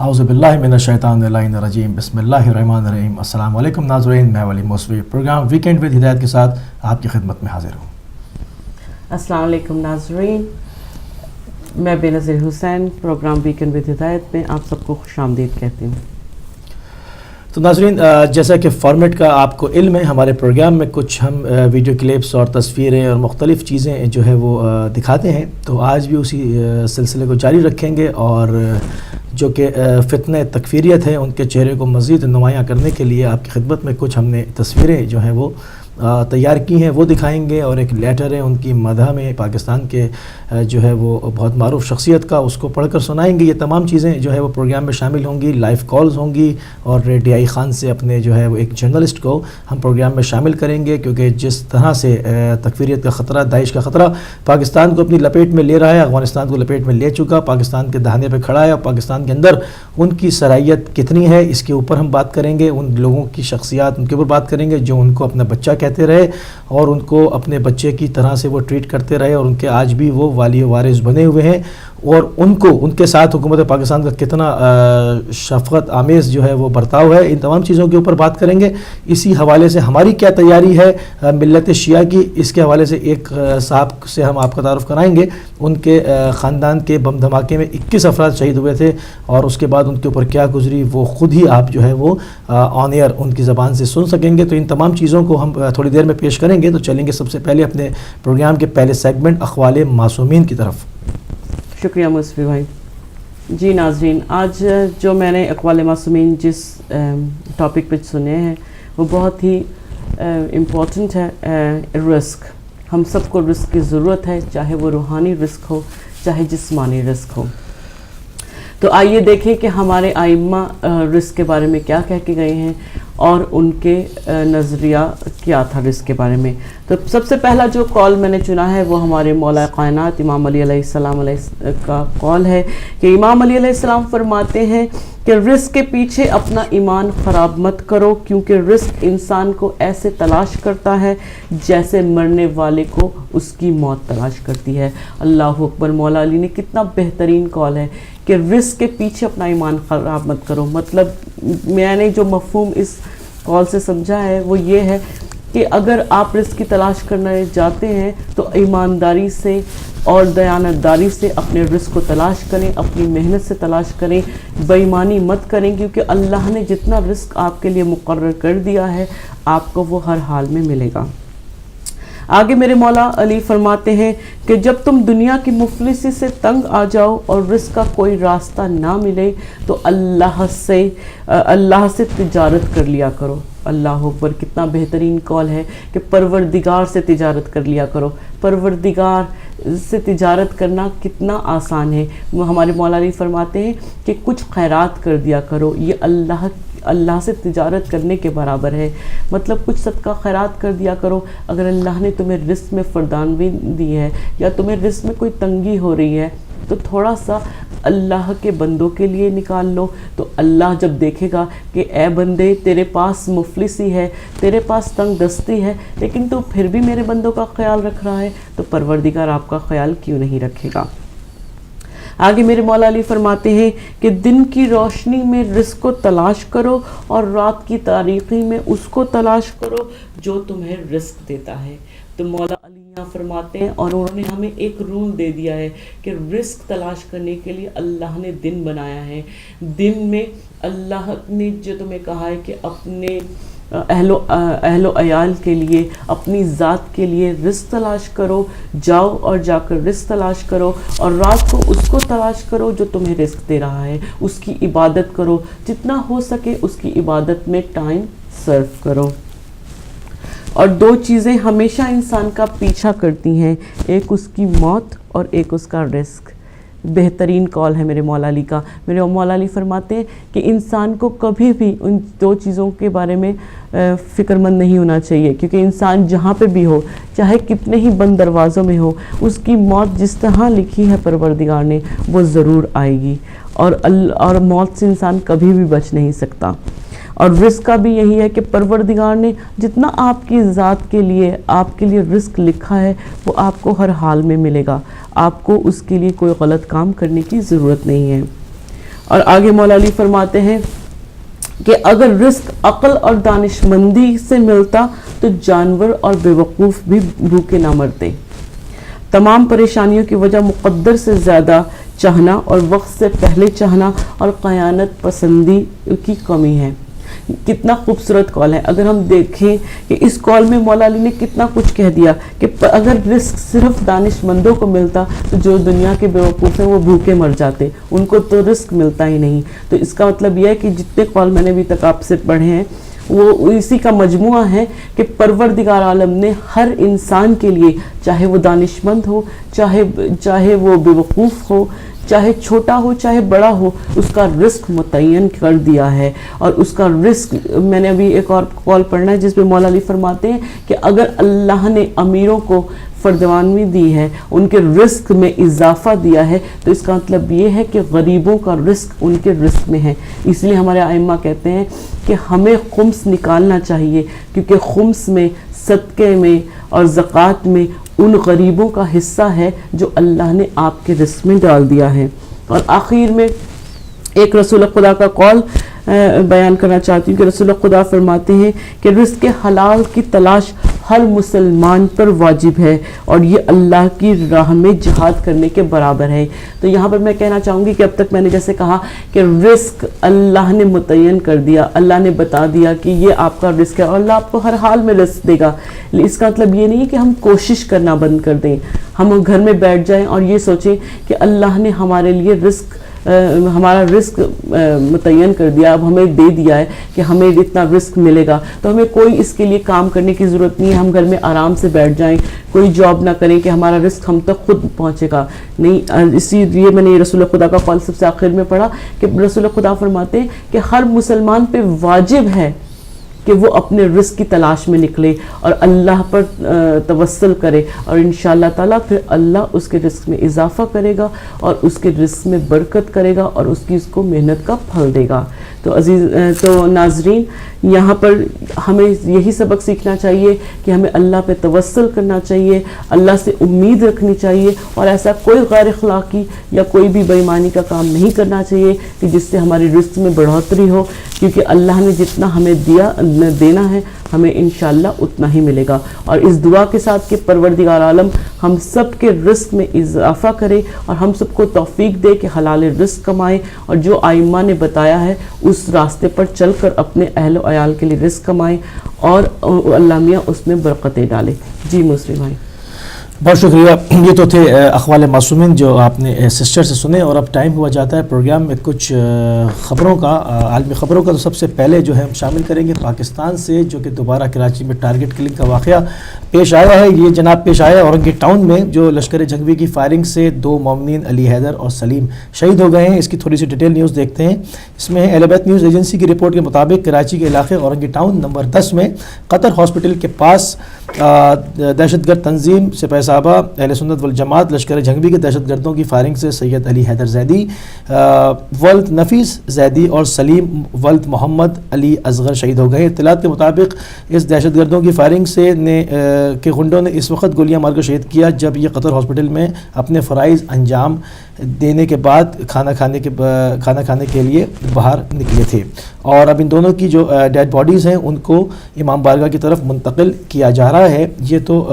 اعوذ باللہ من الشیطان الرجیم بسم اللہ الرحمن الرحیم۔ السلام علیکم ناظرین، میں ولی موسوی پروگرام ویکینڈ ود ہدایت کے ساتھ آپ کی خدمت میں حاضر ہوں۔ السلام علیکم ناظرین، میں بے نظیر حسین پروگرام ویکینڈ ود ہدایت میں آپ سب کو خوش آمدید کہتی ہوں۔ تو ناظرین، جیسا کہ فارمیٹ کا آپ کو علم ہے، ہمارے پروگرام میں کچھ ہم ویڈیو کلپس اور تصویریں اور مختلف چیزیں جو ہے وہ دکھاتے ہیں، تو آج بھی اسی سلسلے کو جاری رکھیں گے، اور جو کہ فتنہ تکفیریت ہے ان کے چہرے کو مزید نمایاں کرنے کے لیے آپ کی خدمت میں کچھ ہم نے تصویریں جو ہیں وہ تیار کی ہیں، وہ دکھائیں گے، اور ایک لیٹر ہے ان کی مدح میں پاکستان کے جو ہے وہ بہت معروف شخصیت کا، اس کو پڑھ کر سنائیں گے۔ یہ تمام چیزیں جو ہے وہ پروگرام میں شامل ہوں گی، لائیو کالز ہوں گی، اور ریڈیائی خان سے اپنے جو ہے وہ ایک جرنلسٹ کو ہم پروگرام میں شامل کریں گے، کیونکہ جس طرح سے تکفیریت کا خطرہ، داعش کا خطرہ پاکستان کو اپنی لپیٹ میں لے رہا ہے، افغانستان کو لپیٹ میں لے چکا، پاکستان کے دہانے پہ کھڑا ہے، اور پاکستان کے اندر ان کی صلاحیت کتنی ہے، اس کے اوپر ہم بات کریں گے۔ ان لوگوں کی شخصیات، ان کے اوپر بات کریں گے جو ان کو اپنا بچہ کہتے رہے اور ان کو اپنے بچے کی طرح سے وہ ٹریٹ کرتے رہے، اور ان کے آج بھی وہ والی وارث بنے ہوئے ہیں، اور ان کو ان کے ساتھ حکومت پاکستان کا کتنا شفقت آمیز جو ہے وہ برتاؤ ہے۔ ان تمام چیزوں کے اوپر بات کریں گے۔ اسی حوالے سے ہماری کیا تیاری ہے ملت شیعہ کی، اس کے حوالے سے ایک صاحب سے ہم آپ کا تعارف کرائیں گے۔ ان کے خاندان کے بم دھماکے میں 21 افراد شہید ہوئے تھے، اور اس کے بعد ان کے اوپر کیا گزری وہ خود ہی آپ جو ہے وہ آن ایئر ان کی زبان سے سن سکیں گے۔ تو ان تمام چیزوں کو ہم تھوڑی دیر میں پیش کریں گے۔ تو چلیں گے سب سے پہلے اپنے پروگرام کے پہلے سیگمنٹ اقوال معصومین کی طرف۔ شکریہ مصفی بھائی۔ جی ناظرین، آج جو میں نے اقوال معصومین جس ٹاپک پہ سنے ہیں وہ بہت ہی امپورٹنٹ ہے۔ رزق، ہم سب کو رزق کی ضرورت ہے، چاہے وہ روحانی رزق ہو چاہے جسمانی رزق ہو۔ تو آئیے دیکھیں کہ ہمارے ائمہ رزق کے بارے میں کیا کہہ کے گئے ہیں، اور ان کے نظریہ کیا تھا رزق کے بارے میں۔ تو سب سے پہلا جو قول میں نے چنا ہے وہ ہمارے مولا کائنات امام علی علیہ السلام کا قول ہے، کہ امام علی علیہ السلام فرماتے ہیں کہ رزق کے پیچھے اپنا ایمان خراب مت کرو، کیونکہ رزق انسان کو ایسے تلاش کرتا ہے جیسے مرنے والے کو اس کی موت تلاش کرتی ہے۔ اللہ اکبر! مولا علی نے کتنا بہترین قول ہے کہ رزق کے پیچھے اپنا ایمان خراب مت کرو۔ مطلب میں نے جو مفہوم اس قول سے سمجھا ہے وہ یہ ہے کہ اگر آپ رزق کی تلاش کرنے جاتے ہیں تو ایمانداری سے اور دیانتداری سے اپنے رزق کو تلاش کریں، اپنی محنت سے تلاش کریں، بے ایمانی مت کریں، کیونکہ اللہ نے جتنا رزق آپ کے لیے مقرر کر دیا ہے آپ کو وہ ہر حال میں ملے گا۔ آگے میرے مولا علی فرماتے ہیں کہ جب تم دنیا کی مفلسی سے تنگ آ جاؤ اور رزق کا کوئی راستہ نہ ملے تو اللہ سے تجارت کر لیا کرو۔ اللہ اکبر! کتنا بہترین قول ہے کہ پروردگار سے تجارت کر لیا کرو۔ پروردگار سے تجارت کرنا کتنا آسان ہے۔ ہمارے مولا علی فرماتے ہیں کہ کچھ خیرات کر دیا کرو، یہ اللہ سے تجارت کرنے کے برابر ہے۔ مطلب کچھ صدقہ خیرات کر دیا کرو۔ اگر اللہ نے تمہیں رزق میں فردانوی دی ہے یا تمہیں رزق میں کوئی تنگی ہو رہی ہے تو تھوڑا سا اللہ کے بندوں کے لیے نکال لو، تو اللہ جب دیکھے گا کہ اے بندے تیرے پاس مفلسی ہے، تیرے پاس تنگ دستی ہے، لیکن تو پھر بھی میرے بندوں کا خیال رکھ رہا ہے، تو پروردگار آپ کا خیال کیوں نہیں رکھے گا۔ آگے میرے مولا علی فرماتے ہیں کہ دن کی روشنی میں رزق کو تلاش کرو اور رات کی تاریکی میں اس کو تلاش کرو جو تمہیں رزق دیتا ہے۔ تو مولا علی یہاں فرماتے ہیں، اور انہوں نے ہمیں ایک رول دے دیا ہے کہ رزق تلاش کرنے کے لیے اللہ نے دن بنایا ہے۔ دن میں اللہ نے جو تمہیں کہا ہے کہ اپنے اہل و عیال کے لیے، اپنی ذات کے لیے رزق تلاش کرو، جاؤ اور جا کر رزق تلاش کرو، اور رات کو اس کو تلاش کرو جو تمہیں رزق دے رہا ہے، اس کی عبادت کرو، جتنا ہو سکے اس کی عبادت میں ٹائم صرف کرو۔ اور دو چیزیں ہمیشہ انسان کا پیچھا کرتی ہیں، ایک اس کی موت اور ایک اس کا رزق۔ بہترین قول ہے میرے مولا علی کا۔ میرے مولا علی فرماتے ہیں کہ انسان کو کبھی بھی ان دو چیزوں کے بارے میں فکر مند نہیں ہونا چاہیے، کیونکہ انسان جہاں پہ بھی ہو، چاہے کتنے ہی بند دروازوں میں ہو، اس کی موت جس طرح لکھی ہے پروردگار نے وہ ضرور آئے گی، اور موت سے انسان کبھی بھی بچ نہیں سکتا۔ اور رزق کا بھی یہی ہے کہ پروردگار نے جتنا آپ کی ذات کے لیے رزق لکھا ہے وہ آپ کو ہر حال میں ملے گا، آپ کو اس کے لیے کوئی غلط کام کرنے کی ضرورت نہیں ہے۔ اور آگے مولا علی فرماتے ہیں کہ اگر رزق عقل اور دانشمندی سے ملتا تو جانور اور بیوقوف بھی بھوکے نہ مرتے. تمام پریشانیوں کی وجہ مقدر سے زیادہ چاہنا اور وقت سے پہلے چاہنا اور خیانت پسندی کی کمی ہے. کتنا خوبصورت کال ہے. اگر ہم دیکھیں کہ اس کال میں مولا علی نے کتنا کچھ کہہ دیا کہ اگر رزق صرف دانش مندوں کو ملتا تو جو دنیا کے بیوقوف ہیں وہ بھوکے مر جاتے, ان کو تو رزق ملتا ہی نہیں. تو اس کا مطلب یہ ہے کہ جتنے کال میں نے ابھی تک آپ سے پڑھے ہیں وہ اسی کا مجموعہ ہے کہ پروردگار عالم نے ہر انسان کے لیے, چاہے وہ دانش مند ہو, چاہے وہ بیوقوف ہو, چاہے چھوٹا ہو چاہے بڑا ہو, اس کا رزق متعین کر دیا ہے. اور اس کا رزق, میں نے ابھی ایک اور کال پڑھنا ہے جس میں مولا علی فرماتے ہیں کہ اگر اللہ نے امیروں کو فردوانی دی ہے, ان کے رزق میں اضافہ دیا ہے, تو اس کا مطلب یہ ہے کہ غریبوں کا رزق ان کے رزق میں ہے. اس لیے ہمارے ائمہ کہتے ہیں کہ ہمیں خمس نکالنا چاہیے, کیونکہ خمس میں, صدقے میں اور زکوٰۃ میں ان غریبوں کا حصہ ہے جو اللہ نے آپ کے رزق میں ڈال دیا ہے. اور آخر میں ایک رسول خدا کا قول بیان کرنا چاہتی ہوں کہ رسول خدا فرماتے ہیں کہ رزق حلال کی تلاش ہر مسلمان پر واجب ہے اور یہ اللہ کی راہ میں جہاد کرنے کے برابر ہے. تو یہاں پر میں کہنا چاہوں گی کہ اب تک میں نے جیسے کہا کہ رزق اللہ نے متعین کر دیا, اللہ نے بتا دیا کہ یہ آپ کا رزق ہے اور اللہ آپ کو ہر حال میں رزق دے گا. اس کا مطلب یہ نہیں ہے کہ ہم کوشش کرنا بند کر دیں, ہم گھر میں بیٹھ جائیں اور یہ سوچیں کہ اللہ نے ہمارے لیے ہمارا رزق متعین کر دیا, اب ہمیں دے دیا ہے کہ ہمیں اتنا رزق ملے گا, تو ہمیں کوئی اس کے لیے کام کرنے کی ضرورت نہیں ہے. ہم گھر میں آرام سے بیٹھ جائیں, کوئی جاب نہ کریں کہ ہمارا رزق ہم تک خود پہنچے گا نہیں. اسی لیے میں نے رسول خدا کا قول سب سے آخر میں پڑھا کہ رسول خدا فرماتے ہیں کہ ہر مسلمان پہ واجب ہے کہ وہ اپنے رزق کی تلاش میں نکلے اور اللہ پر توسل کرے, اور انشاءاللہ تعالیٰ پھر اللہ اس کے رزق میں اضافہ کرے گا اور اس کے رزق میں برکت کرے گا اور اس کی اس کو محنت کا پھل دے گا. تو ناظرین, یہاں پر ہمیں یہی سبق سیکھنا چاہیے کہ ہمیں اللہ پہ توسل کرنا چاہیے, اللہ سے امید رکھنی چاہیے, اور ایسا کوئی غیر اخلاقی یا کوئی بھی بے ایمانی کا کام نہیں کرنا چاہیے کہ جس سے ہماری رزق میں بڑھوتری ہو, کیونکہ اللہ نے جتنا ہمیں دینا ہے ہمیں انشاءاللہ اتنا ہی ملے گا. اور اس دعا کے ساتھ کہ پروردگار عالم ہم سب کے رزق میں اضافہ کرے اور ہم سب کو توفیق دے کہ حلال رزق کمائیں, اور جو ائمہ نے بتایا ہے اس راستے پر چل کر اپنے اہل و عیال کے لیے رزق کمائیں اور اللہ میاں اس میں برکتیں ڈالے. جی مسلم بھائی, بہت شکریہ. یہ تو تھے اقوال معصومین جو آپ نے سسٹر سے سنے, اور اب ٹائم ہوا جاتا ہے پروگرام میں کچھ خبروں کا, عالمی خبروں کا. تو سب سے پہلے جو ہے ہم شامل کریں گے پاکستان سے, جو کہ دوبارہ کراچی میں ٹارگٹ کلنگ کا واقعہ پیش آیا ہے. یہ جناب پیش آیا اورنگی ٹاؤن میں, جو لشکر جنگوی کی فائرنگ سے 2 مومنین علی حیدر اور سلیم شہید ہو گئے ہیں. اس کی تھوڑی سی ڈیٹیل نیوز دیکھتے ہیں. اس میں اہل بیت نیوز ایجنسی کی رپورٹ کے مطابق کراچی کے علاقے اورنگی ٹاؤن نمبر 10 میں قطر ہاسپٹل کے پاس دہشت گرد تنظیم سپہ صحابہ اہل سنت والجماعت لشکر جنگوی کے دہشت گردوں کی فائرنگ سے سید علی حیدر زیدی ولد نفیس زیدی اور سلیم ولد محمد علی اصغر شہید ہو گئے. اطلاعات کے مطابق اس دہشت گردوں کی فائرنگ سے کے گنڈوں نے اس وقت گولیاں مار کر شہید کیا جب یہ قطر ہاسپٹل میں اپنے فرائض انجام دینے کے بعد کھانا کھانے کے لیے باہر نکلے تھے. اور اب ان دونوں کی جو ڈیڈ باڈیز ہیں ان کو امام بارگاہ کی طرف منتقل کیا جا رہا ہے. یہ تو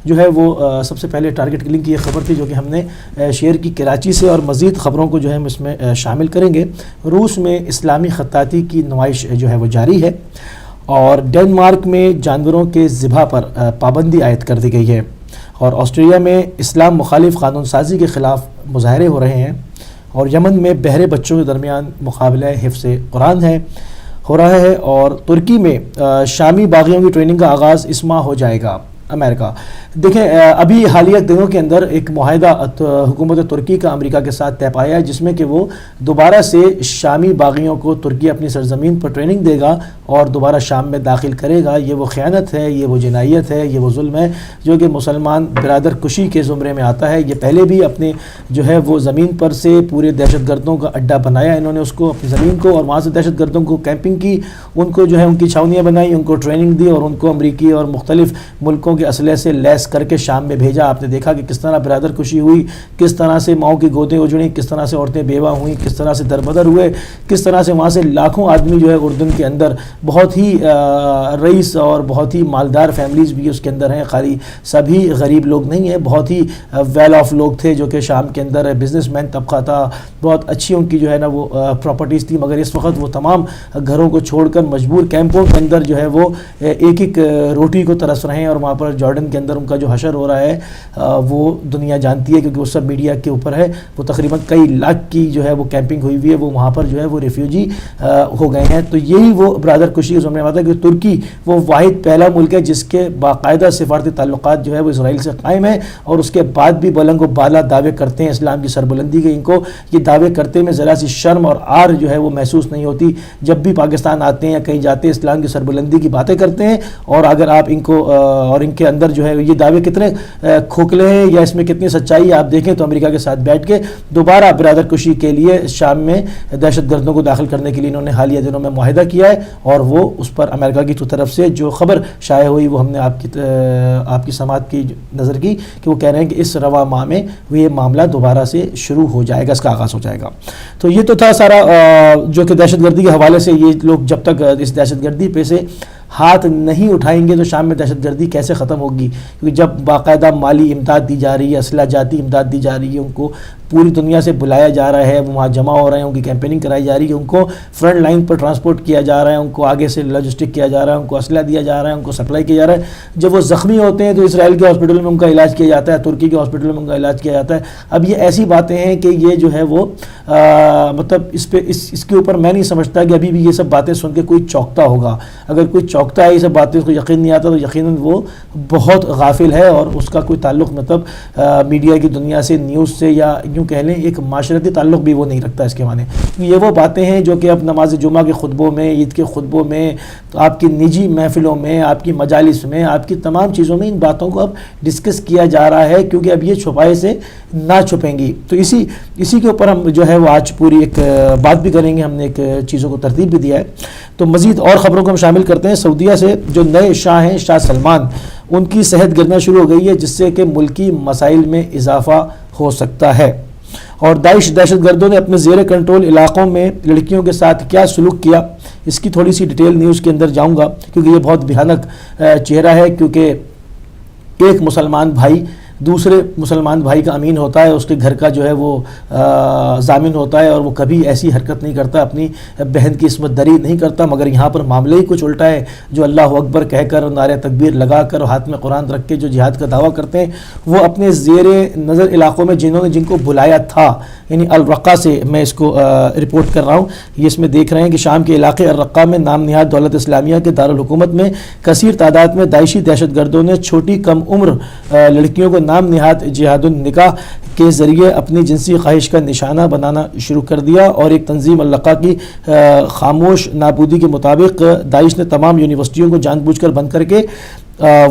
جو ہے وہ سب سے پہلے ٹارگٹ کلنگ کی یہ خبر تھی جو کہ ہم نے شیئر کی کراچی سے, اور مزید خبروں کو جو ہے ہم اس میں شامل کریں گے. روس میں اسلامی خطاطی کی نمائش جو ہے وہ جاری ہے, اور ڈنمارک میں جانوروں کے ذبح پر پابندی عائد کر دی گئی ہے, اور آسٹریلیا میں اسلام مخالف قانون سازی کے خلاف مظاہرے ہو رہے ہیں, اور یمن میں بہرے بچوں کے درمیان مقابلہ حفظ قرآن ہو رہا ہے, اور ترکی میں شامی باغیوں کی ٹریننگ کا آغاز اس ماہ ہو جائے گا. امریکہ دیکھیں, ابھی حالیہ دنوں کے اندر ایک معاہدہ حکومت ترکی کا امریکہ کے ساتھ طے پایا ہے, جس میں کہ وہ دوبارہ سے شامی باغیوں کو ترکی اپنی سرزمین پر ٹریننگ دے گا اور دوبارہ شام میں داخل کرے گا. یہ وہ خیانت ہے, یہ وہ جنایت ہے, یہ وہ ظلم ہے جو کہ مسلمان برادر کشی کے زمرے میں آتا ہے. یہ پہلے بھی اپنے جو ہے وہ زمین پر سے پورے دہشت گردوں کا اڈا بنایا انہوں نے اس کو, اپنی زمین کو, اور وہاں سے دہشت گردوں کو کیمپنگ کی, ان کو جو ہے ان کی چھاونیاں بنائی, ان کو ٹریننگ دی, اور ان کو امریکی اور مختلف ملکوں کے اسلحے سے لیس ٹیسٹ کر کے شام میں بھیجا. آپ نے دیکھا کہ کس طرح برادر کشی ہوئی, کس طرح سے ماؤں کی گودیں اجڑیں, کس طرح سے عورتیں بیوہ ہوئیں, کس طرح سے دربدر ہوئے, کس طرح سے وہاں سے لاکھوں آدمی جو ہے اردن کے اندر, بہت ہی رئیس اور بہت ہی مالدار فیملیز بھی اس کے اندر ہیں, خالی سبھی غریب لوگ نہیں ہیں, بہت ہی ویل آف لوگ تھے جو کہ شام کے اندر بزنس مین طبقہ تھا, بہت اچھی ان کی جو ہے نا وہ پراپرٹیز تھی. مگر اس وقت وہ تمام گھروں کو چھوڑ کر مجبور کیمپوں کے اندر جو ہے وہ ایک ایک روٹی کو ترس رہے ہیں, اور وہاں پر جارڈن کے اندر ان کا جو حشر ہو رہا ہے وہ دنیا جانتی ہے, کیونکہ وہ سب میڈیا کے اوپر ہے. وہ تقریباً کئی لاکھ کی جو ہے وہ کیمپنگ ہوئی ہوئی ہے, وہ وہاں پر جو ہے وہ ریفیوجی ہو گئے ہیں. تو یہی وہ برادر کشی کے سامنے آتا ہے کہ ترکی وہ واحد پہلا ملک ہے جس کے باقاعدہ سفارتی تعلقات جو ہے وہ اسرائیل سے قائم ہے, اور اس کے بعد بھی بلند و بالا دعوے کرتے ہیں اسلام کی سربلندی کے. ان کو یہ دعوے کرتے میں ذرا سی شرم اور عار جو ہے وہ محسوس نہیں ہوتی. جب بھی پاکستان آتے ہیں یا کہیں جاتے ہیں اسلام کی سربلندی کی باتیں کرتے ہیں, اور اگر آپ ان کو اور ان کے اندر جو ہے یہ دعوے کتنے کھوکھلے ہیں یا اس میں کتنی سچائی ہے آپ دیکھیں تو امریکہ کے ساتھ بیٹھ کے دوبارہ برادر کشی کے لیے شام میں دہشت گردوں کو داخل کرنے کے لیے انہوں نے حالیہ دنوں میں معاہدہ کیا ہے, اور وہ اس پر امریکہ کی طرف سے جو خبر شائع ہوئی وہ ہم نے آپ کی سماعت کی نظر کی کہ وہ کہہ رہے ہیں کہ اس رواں ماہ میں یہ معاملہ دوبارہ سے شروع ہو جائے گا, اس کا آغاز ہو جائے گا. تو یہ تو تھا سارا جو کہ دہشت گردی کے حوالے سے. یہ لوگ جب تک اس دہشت گردی پہ سے ہاتھ نہیں اٹھائیں گے تو شام میں دہشت گردی کیسے ختم ہوگی, کیونکہ جب باقاعدہ مالی امداد دی جا رہی ہے, اسلحہ جاتی امداد دی جا رہی ہے, ان کو پوری دنیا سے بلایا جا رہا ہے, وہ وہاں جمع ہو رہے ہیں, ان کی کیمپیننگ کرائی جا رہی ہے, ان کو فرنٹ لائن پر ٹرانسپورٹ کیا جا رہا ہے, ان کو آگے سے لاجسٹک کیا جا رہا ہے, ان کو اسلحہ دیا جا رہا ہے, ان کو سپلائی کیا جا رہا ہے. جب وہ زخمی ہوتے ہیں تو اسرائیل کے ہاسپٹل میں ان کا علاج کیا جاتا ہے, ترکی کے ہاسپٹل میں ان کا علاج کیا جاتا ہے. اب یہ ایسی باتیں ہیں کہ یہ جو ہے وہ مطلب اس کے اوپر میں نہیں سمجھتا کہ ابھی بھی یہ سب باتیں سن کے کوئی چونکتا ہوگا. اگر کوئی چونکتا ہے یہ سب باتیں, اس کو یقین نہیں آتا, تو یقیناً وہ بہت غافل ہے اور اس کا کوئی تعلق مطلب میڈیا کی دنیا سے, نیوز سے, یا یوں کہہ لیں ایک معاشرتی تعلق بھی وہ نہیں رکھتا اس کے معنی. یہ وہ باتیں ہیں جو کہ اب نماز جمعہ کے خطبوں میں, عید کے خطبوں میں, آپ کی نجی محفلوں میں, آپ کی مجالس میں, آپ کی تمام چیزوں میں ان باتوں کو اب ڈسکس کیا جا رہا ہے, کیونکہ اب یہ چھپائے سے نہ چھپیں گی. تو اسی کے اوپر ہم جو ہے وہ آج پوری ایک بات بھی کریں گے. ہم نے ایک چیزوں کو ترتیب بھی دیا ہے. تو مزید اور خبروں کو ہم شامل کرتے ہیں. سعودیہ سے جو نئے شاہ ہیں شاہ سلمان, ان کی صحت گرنا شروع ہو گئی ہے, جس سے کہ ملکی مسائل میں اضافہ ہو سکتا ہے. اور داعش دہشت گردوں نے اپنے زیر کنٹرول علاقوں میں لڑکیوں کے ساتھ کیا سلوک کیا, اس کی تھوڑی سی ڈیٹیل نیوز کے اندر جاؤں گا, کیونکہ یہ بہت بھیانک چہرہ ہے. کیونکہ ایک مسلمان بھائی دوسرے مسلمان بھائی کا امین ہوتا ہے, اس کے گھر کا جو ہے وہ ضامن ہوتا ہے, اور وہ کبھی ایسی حرکت نہیں کرتا, اپنی بہن کی عصمت دری نہیں کرتا. مگر یہاں پر معاملہ ہی کچھ الٹا ہے. جو اللہ اکبر کہہ کر, نعرہ تکبیر لگا کر, ہاتھ میں قرآن رکھ کے جو جہاد کا دعویٰ کرتے ہیں, وہ اپنے زیر نظر علاقوں میں جن کو بلایا تھا, یعنی الرقہ سے میں اس کو رپورٹ کر رہا ہوں. یہ اس میں دیکھ رہے ہیں کہ شام کے علاقے الرقہ میں نام نہاد دولت اسلامیہ کے دارالحکومت میں کثیر تعداد میں داعشی دہشت گردوں نے چھوٹی کم عمر لڑکیوں کو نام نہاد جہاد النکاح کے ذریعے اپنی جنسی خواہش کا نشانہ بنانا شروع کر دیا. اور ایک تنظیم الرقہ کی خاموش نابودی کے مطابق داعش نے تمام یونیورسٹیوں کو جان بوجھ کر بند کر کے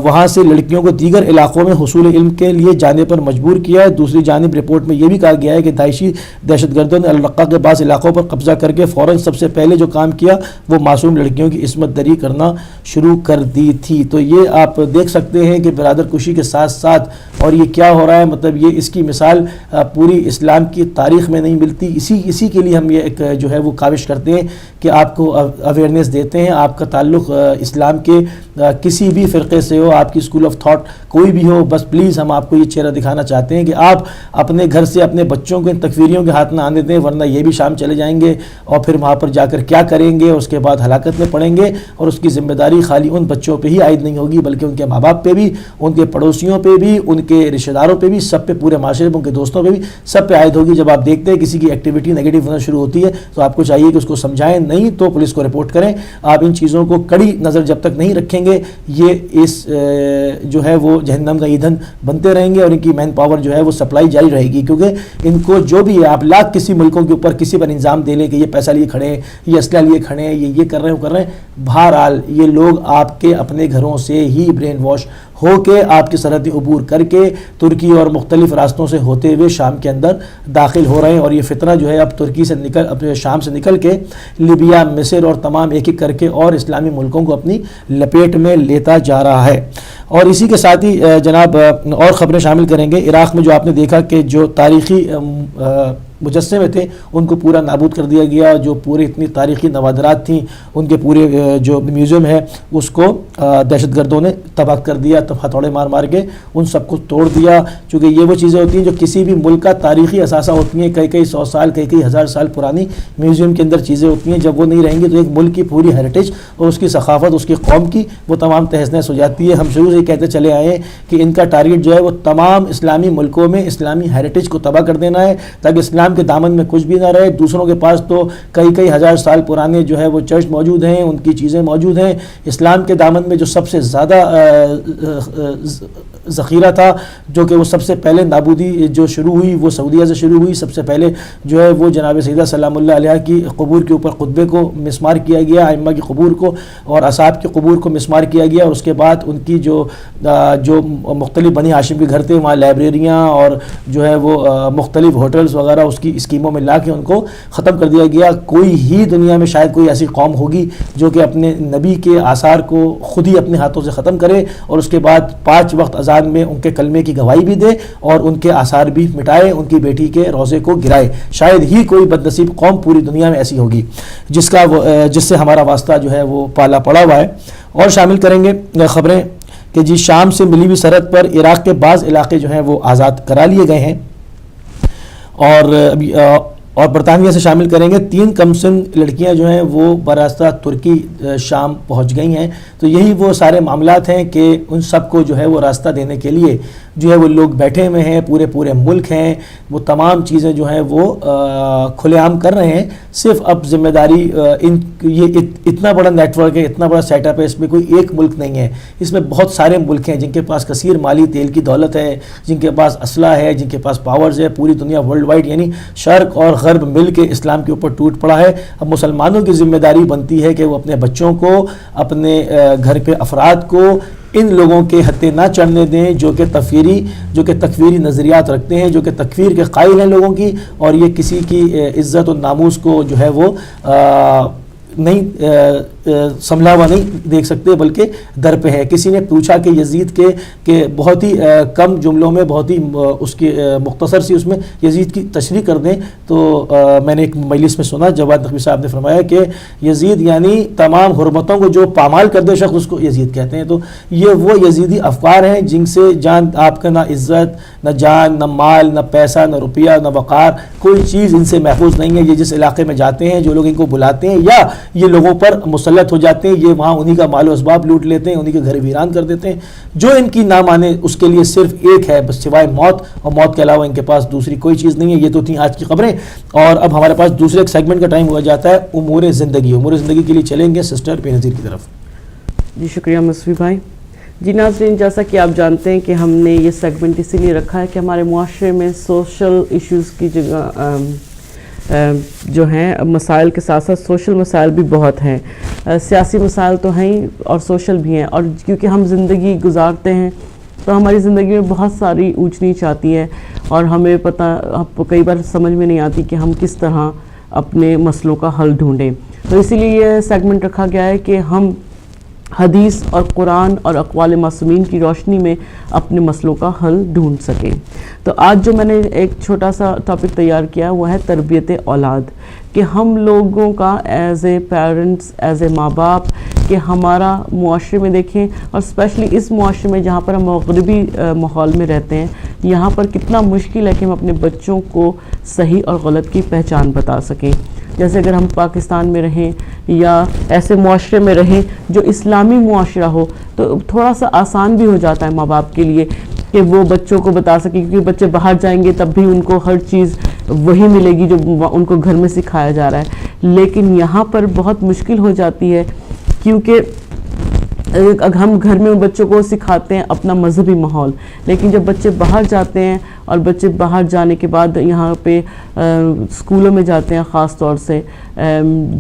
وہاں سے لڑکیوں کو دیگر علاقوں میں حصول علم کے لیے جانے پر مجبور کیا ہے. دوسری جانب رپورٹ میں یہ بھی کہا گیا ہے کہ داعشی دہشت گردوں نے الرقہ کے بعض علاقوں پر قبضہ کر کے فوراً سب سے پہلے جو کام کیا وہ معصوم لڑکیوں کی عصمت دری کرنا شروع کر دی تھی. تو یہ آپ دیکھ سکتے ہیں کہ برادر کشی کے ساتھ ساتھ اور یہ کیا ہو رہا ہے. مطلب یہ اس کی مثال پوری اسلام کی تاریخ میں نہیں ملتی. اسی کے لیے ہم یہ ایک جو ہے وہ کاوش کرتے ہیں کہ آپ کو اویئرنیس دیتے ہیں. آپ کا تعلق اسلام کے کسی بھی فرقے سے ہو, آپ کی اسکول آف تھاٹ کوئی بھی ہو, بس پلیز ہم آپ کو یہ چہرہ دکھانا چاہتے ہیں کہ آپ اپنے گھر سے اپنے بچوں کو ان تکفیریوں کے ہاتھ نہ آنے دیں, ورنہ یہ بھی شام چلے جائیں گے اور پھر وہاں پر جا کر کیا کریں گے, اس کے بعد ہلاکت میں پڑیں گے. اور اس کی ذمہ داری خالی ان بچوں پہ ہی عائد نہیں ہوگی, بلکہ ان کے ماں باپ پہ بھی, ان کے پڑوسیوں پہ بھی, ان کے رشتہ داروں پہ بھی, سب پہ, پورے معاشرے میں ان کے دوستوں پہ بھی, سب پہ عائد ہوگی. جب آپ دیکھتے ہیں کسی کی ایکٹیویٹی نیگیٹو ہونا شروع ہوتی ہے تو آپ کو چاہیے کہ اس کو سمجھائیں, نہیں تو پولیس کو رپورٹ کریں. آپ ان چیزوں کو کڑی نظر جب تک نہیں رکھیں گے, یہ اس جو ہے وہ جہنم کا ایندھن بنتے رہیں گے, اور ان کی مین پاور جو ہے وہ سپلائی جاری رہے گی. کیونکہ ان کو جو بھی ہے, آپ لاکھ کسی ملکوں کے اوپر کسی پر انضام دے لیں کہ یہ پیسہ لیے کھڑے ہیں, یہ اسلحہ لیے کھڑے ہیں, یہ کر رہے ہیں, وہ کر رہے ہیں, بہرحال یہ لوگ آپ کے اپنے گھروں سے ہی برین واش ہو کے آپ کی سرحدی عبور کر کے ترکی اور مختلف راستوں سے ہوتے ہوئے شام کے اندر داخل ہو رہے ہیں، اور یہ فتنہ جو ہے اب ترکی سے نکل اپنے شام سے نکل کے لیبیا، مصر اور تمام ایک ایک کر کے اور اسلامی ملکوں کو اپنی لپیٹ میں لیتا جا رہا ہے۔ اور اسی کے ساتھ ہی جناب اور خبریں شامل کریں گے۔ عراق میں جو آپ نے دیکھا کہ جو تاریخی مجسمے تھے ان کو پورا نابود کر دیا گیا، جو پوری اتنی تاریخی نوادرات تھیں ان کے پورے جو میوزیم ہے اس کو دہشت گردوں نے تباہ کر دیا، ہتھوڑے مار مار کے ان سب کو توڑ دیا، چونکہ یہ وہ چیزیں ہوتی ہیں جو کسی بھی ملک کا تاریخی اثاثہ ہوتی ہیں، کئی سو سال کئی ہزار سال پرانی میوزیم کے اندر چیزیں ہوتی ہیں، جب وہ نہیں رہیں گی تو ایک ملک کی پوری ہیریٹیج اور اس کی ثقافت، اس کی قوم کی وہ تمام تہس نہس ہو جاتی ہے۔ ہم شروع سے کہتے چلے آئے ہیں کہ ان کا ٹارگٹ جو ہے وہ تمام اسلامی ملکوں میں اسلامی ہیریٹیج کو تباہ کر دینا ہے، تاکہ اسلام کے دامن میں کچھ بھی نہ رہے۔ دوسروں کے پاس تو کئی ہزار سال پرانے جو ہے وہ چرچ موجود ہیں، ان کی چیزیں موجود ہیں۔ اسلام کے دامن میں جو سب سے زیادہ ذخیرہ تھا، جو کہ وہ سب سے پہلے نابودی جو شروع ہوئی وہ سعودیہ سے شروع ہوئی، سب سے پہلے جو ہے وہ جناب سیدہ سلام اللہ علیہ کی قبور کے اوپر خطبے کو مسمار کیا گیا، ائمہ کی قبور کو اور اصحاب کی قبور کو مسمار کیا گیا، اور اس کے بعد ان کی جو مختلف بنی ہاشم کے گھر تھے وہاں لائبریریاں اور جو ہے وہ مختلف ہوٹلز وغیرہ اس کی اسکیموں میں لا کے ان کو ختم کر دیا گیا۔ کوئی ہی دنیا میں شاید کوئی ایسی قوم ہوگی جو کہ اپنے نبی کے آثار کو خود ہی اپنے ہاتھوں سے ختم کرے اور اس کے بعد 5 وقت اذان میں ان کے کلمے کی گواہی بھی دے اور ان کے آثار بھی مٹائے، ان کی بیٹی کے روضے کو گرائے۔ شاید ہی کوئی بدنصیب قوم پوری دنیا میں ایسی ہوگی جس سے ہمارا واسطہ جو ہے وہ پالا پڑا ہوا ہے۔ اور شامل کریں گے خبریں کہ جی شام سے ملی ہوئی سرحد پر عراق کے بعض علاقے جو ہیں وہ آزاد کرا لیے گئے ہیں، اور برطانیہ سے شامل کریں گے 3 کمسن لڑکیاں جو ہیں وہ براستہ ترکی شام پہنچ گئی ہیں۔ تو یہی وہ سارے معاملات ہیں کہ ان سب کو جو ہے وہ راستہ دینے کے لیے جو ہے وہ لوگ بیٹھے ہوئے ہیں، پورے ملک ہیں، وہ تمام چیزیں جو ہیں وہ کھلے عام کر رہے ہیں۔ صرف اب ذمہ داری یہ اتنا بڑا نیٹ ورک ہے، اتنا بڑا سیٹ اپ ہے، اس میں کوئی ایک ملک نہیں ہے، اس میں بہت سارے ملک ہیں جن کے پاس کثیر مالی تیل کی دولت ہے، جن کے پاس اسلحہ ہے، جن کے پاس پاورز ہے۔ پوری دنیا ورلڈ وائڈ یعنی شرق اور غرب مل کے اسلام کے اوپر ٹوٹ پڑا ہے۔ اب مسلمانوں کی ذمہ داری بنتی ہے کہ وہ اپنے بچوں کو، اپنے گھر کے افراد کو ان لوگوں کے ہتھے نہ چڑھنے دیں جو کہ تکفیری نظریات رکھتے ہیں، جو کہ تکفیر کے قائل ہیں لوگوں کی، اور یہ کسی کی عزت و ناموس کو جو ہے وہ سنبھلا ہوا نہیں دیکھ سکتے، بلکہ در پہ ہے۔ کسی نے پوچھا کہ یزید کے بہت ہی کم جملوں میں، بہت ہی اس کی مختصر سی اس میں یزید کی تشریح کر دیں، تو میں نے ایک مجلس میں سنا جواد نقوی صاحب نے فرمایا کہ یزید یعنی تمام حرمتوں کو جو پامال کر دے شخص، اس کو یزید کہتے ہیں۔ تو یہ وہ یزیدی افکار ہیں جن سے جان آپ کا نہ عزت، نہ جان، نہ مال، نہ پیسہ، نہ روپیہ، نہ وقار، کوئی چیز ان سے محفوظ نہیں ہے۔ یہ جس علاقے میں جاتے ہیں، جو لوگ ان کو بلاتے ہیں یا یہ لوگوں پر مسلط ہو جاتے ہیں، یہ وہاں انہی کا مال و اسباب لوٹ لیتے ہیں، انہی کے گھر ویران کر دیتے ہیں۔ جو ان کی نہ مانے اس کے لیے صرف ایک ہے بس، سوائے موت، اور موت کے علاوہ ان کے پاس دوسری کوئی چیز نہیں ہے۔ یہ تو تھیں آج کی خبریں، اور اب ہمارے پاس دوسرے ایک سیگمنٹ کا ٹائم ہوا جاتا ہے امور زندگی کے لیے چلیں گے سسٹر بے نظیر کی طرف۔ جی شکریہ مصفی بھائی۔ جی ناظرین، جیسا کہ آپ جانتے ہیں کہ ہم نے یہ سیگمنٹ اسی لیے رکھا ہے کہ ہمارے معاشرے میں سوشل ایشوز کی جگہ جو ہیں مسائل کے ساتھ ساتھ سوشل مسائل بھی بہت ہیں۔ سیاسی مسائل تو ہیں اور سوشل بھی ہیں، اور کیونکہ ہم زندگی گزارتے ہیں تو ہماری زندگی میں بہت ساری اونچ نیچ آتی ہے، اور ہمیں کئی بار سمجھ میں نہیں آتی کہ ہم کس طرح اپنے مسئلوں کا حل ڈھونڈیں۔ تو اسی لیے یہ سیگمنٹ رکھا گیا ہے کہ ہم حدیث اور قرآن اور اقوال معصومین کی روشنی میں اپنے مسئلوں کا حل ڈھونڈ سکیں۔ تو آج جو میں نے ایک چھوٹا سا ٹاپک تیار کیا وہ ہے تربیت اولاد، کہ ہم لوگوں کا as a parents, as a ماں باپ، کہ ہمارا معاشرے میں دیکھیں، اور اسپیشلی اس معاشرے میں جہاں پر ہم مغربی ماحول میں رہتے ہیں، یہاں پر کتنا مشکل ہے کہ ہم اپنے بچوں کو صحیح اور غلط کی پہچان بتا سکیں۔ جیسے اگر ہم پاکستان میں رہیں یا ایسے معاشرے میں رہیں جو اسلامی معاشرہ ہو، تو تھوڑا سا آسان بھی ہو جاتا ہے ماں باپ کے لیے کہ وہ بچوں کو بتا سکیں، کیونکہ بچے باہر جائیں گے تب بھی ان کو ہر چیز وہی ملے گی جو ان کو گھر میں سکھایا جا رہا ہے۔ لیکن یہاں پر بہت مشکل ہو جاتی ہے، کیونکہ ہم گھر میں بچوں کو سکھاتے ہیں اپنا مذہبی ماحول، لیکن جب بچے باہر جاتے ہیں اور بچے باہر جانے کے بعد یہاں پہ اسکولوں میں جاتے ہیں خاص طور سے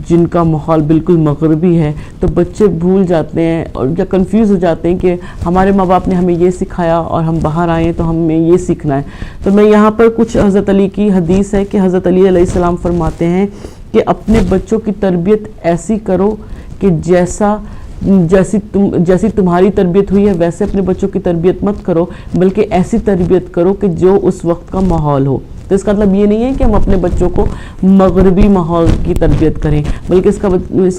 جن کا ماحول بالکل مغربی ہے، تو بچے بھول جاتے ہیں اور یا کنفیوز ہو جاتے ہیں کہ ہمارے ماں باپ نے ہمیں یہ سکھایا اور ہم باہر آئے ہیں تو ہمیں یہ سیکھنا ہے۔ تو میں یہاں پر کچھ حضرت علی کی حدیث ہے کہ حضرت علی علیہ السلام فرماتے ہیں کہ اپنے بچوں کی تربیت ایسی کرو کہ جیسی تمہاری تربیت ہوئی ہے ویسے اپنے بچوں کی تربیت مت کرو، بلکہ ایسی تربیت کرو کہ جو اس وقت کا ماحول ہو۔ تو اس کا مطلب یہ نہیں ہے کہ ہم اپنے بچوں کو مغربی ماحول کی تربیت کریں، بلکہ اس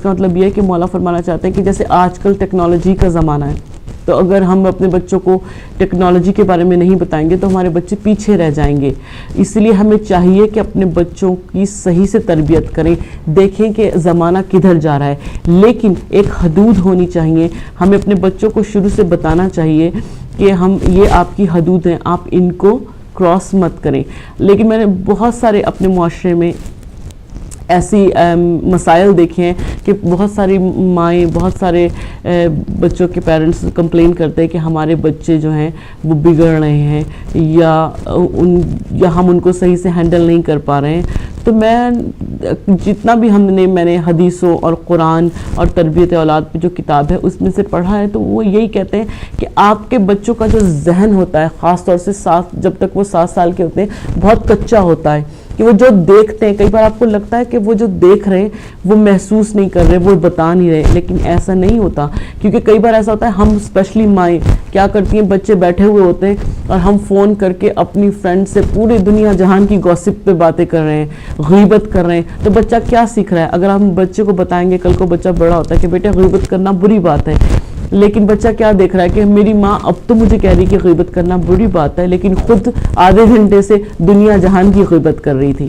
کا مطلب یہ ہے کہ مولا فرمانا چاہتے ہیں کہ جیسے آج کل ٹیکنالوجی کا زمانہ ہے، تو اگر ہم اپنے بچوں کو ٹیکنالوجی کے بارے میں نہیں بتائیں گے تو ہمارے بچے پیچھے رہ جائیں گے۔ اس لیے ہمیں چاہیے کہ اپنے بچوں کی صحیح سے تربیت کریں، دیکھیں کہ زمانہ کدھر جا رہا ہے، لیکن ایک حدود ہونی چاہیے۔ ہمیں اپنے بچوں کو شروع سے بتانا چاہیے کہ یہ آپ کی حدود ہیں، آپ ان کو کراس مت کریں۔ لیکن میں نے بہت سارے اپنے معاشرے میں ایسی مسائل دیکھے ہیں کہ بہت ساری مائیں، بہت سارے بچوں کے پیرنٹس کمپلین کرتے ہیں کہ ہمارے بچے جو ہیں وہ بگڑ رہے ہیں یا ہم ان کو صحیح سے ہینڈل نہیں کر پا رہے ہیں۔ تو میں جتنا بھی میں نے حدیثوں اور قرآن اور تربیت اولاد پہ جو کتاب ہے اس میں سے پڑھا ہے، تو وہ یہی کہتے ہیں کہ آپ کے بچوں کا جو ذہن ہوتا ہے، خاص طور سے جب تک وہ 7 سال کے ہوتے ہیں، بہت کچا ہوتا ہے، کہ وہ جو دیکھتے ہیں، کئی بار آپ کو لگتا ہے کہ وہ جو دیکھ رہے ہیں وہ محسوس نہیں کر رہے، وہ بتا نہیں رہے، لیکن ایسا نہیں ہوتا، کیونکہ کئی بار ایسا ہوتا ہے ہم اسپیشلی مائیں کیا کرتی ہیں، بچے بیٹھے ہوئے ہوتے ہیں اور ہم فون کر کے اپنی فرینڈ سے پوری دنیا جہان کی گوسپ پہ باتیں کر رہے ہیں، غیبت کر رہے ہیں۔ تو بچہ کیا سیکھ رہا ہے؟ اگر ہم بچے کو بتائیں گے، کل کو بچہ بڑا ہوتا ہے کہ بیٹا غیبت کرنا بری بات ہے، لیکن بچہ کیا دیکھ رہا ہے کہ میری ماں اب تو مجھے کہہ رہی کہ غیبت کرنا بری بات ہے، لیکن خود آدھے گھنٹے سے دنیا جہان کی غیبت کر رہی تھی۔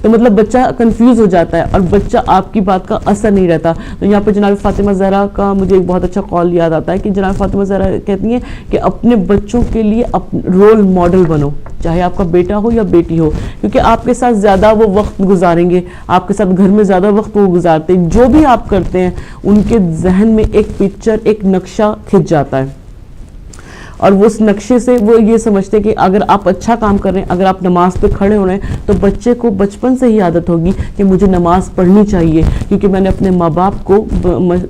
تو مطلب بچہ کنفیوز ہو جاتا ہے اور بچہ آپ کی بات کا اثر نہیں رہتا۔ تو یہاں پہ جناب فاطمہ زہرا کا مجھے ایک بہت اچھا قول یاد آتا ہے کہ جناب فاطمہ زہرا کہتی ہیں کہ اپنے بچوں کے لیے رول ماڈل بنو، چاہے آپ کا بیٹا ہو یا بیٹی ہو، کیونکہ آپ کے ساتھ زیادہ وہ وقت گزاریں گے، آپ کے ساتھ گھر میں زیادہ وقت وہ گزارتے ہیں، جو بھی آپ کرتے ہیں ان کے ذہن میں ایک پکچر، ایک نقشہ کھنچ جاتا ہے، اور وہ اس نقشے سے وہ یہ سمجھتے ہیں کہ اگر آپ اچھا کام کر رہے ہیں، اگر آپ نماز پہ کھڑے ہو رہے ہیں، تو بچے کو بچپن سے ہی عادت ہوگی کہ مجھے نماز پڑھنی چاہیے، کیونکہ میں نے اپنے ماں باپ کو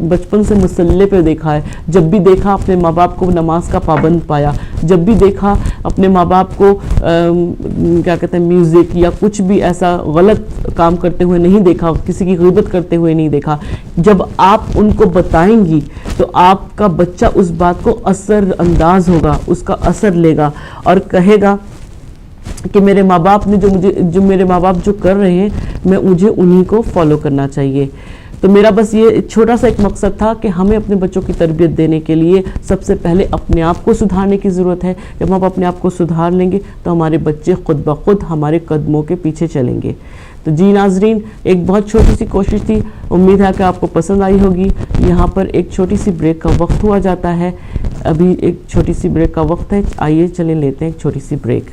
بچپن سے مصلی پہ دیکھا ہے، جب بھی دیکھا اپنے ماں باپ کو نماز کا پابند پایا، جب بھی دیکھا اپنے ماں باپ کو کیا کہتے ہیں میوزک یا کچھ بھی ایسا غلط کام کرتے ہوئے نہیں دیکھا، کسی کی غیبت کرتے ہوئے نہیں دیکھا۔ جب آپ ان کو بتائیں گی تو آپ کا بچہ اس بات کو اثر انداز ہوگا، اس کا اثر لے گا اور کہے گا کہ میرے ماں باپ نے جو میرے ماں باپ جو کر رہے ہیں مجھے انہی کو فالو کرنا چاہیے۔ تو میرا بس یہ چھوٹا سا ایک مقصد تھا کہ ہمیں اپنے بچوں کی تربیت دینے کے لیے سب سے پہلے اپنے آپ کو سدھارنے کی ضرورت ہے۔ جب ہم اپنے آپ کو سدھار لیں گے تو ہمارے بچے خود بخود ہمارے قدموں کے پیچھے چلیں گے۔ تو جی ناظرین، ایک بہت چھوٹی سی کوشش تھی، امید ہے کہ آپ کو پسند آئی ہوگی۔ یہاں پر ایک چھوٹی سی بریک کا وقت ہوا جاتا ہے، ابھی ایک چھوٹی سی بریک کا وقت ہے، آئیے چلیں لیتے ہیں ایک چھوٹی سی بریک۔